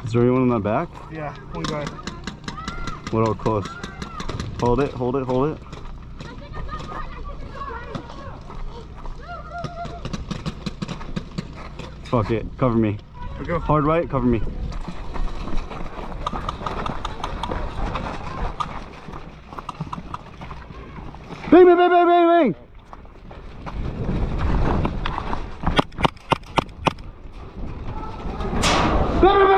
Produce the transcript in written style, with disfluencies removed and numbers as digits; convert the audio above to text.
Is there anyone in the back? Yeah, one guy. What, up close? Hold it, hold it, hold it. Fuck it, cover me. There we go. Hard right, cover me. Bang, bang, bang, bang, bang, bang! Bang, bang, bang!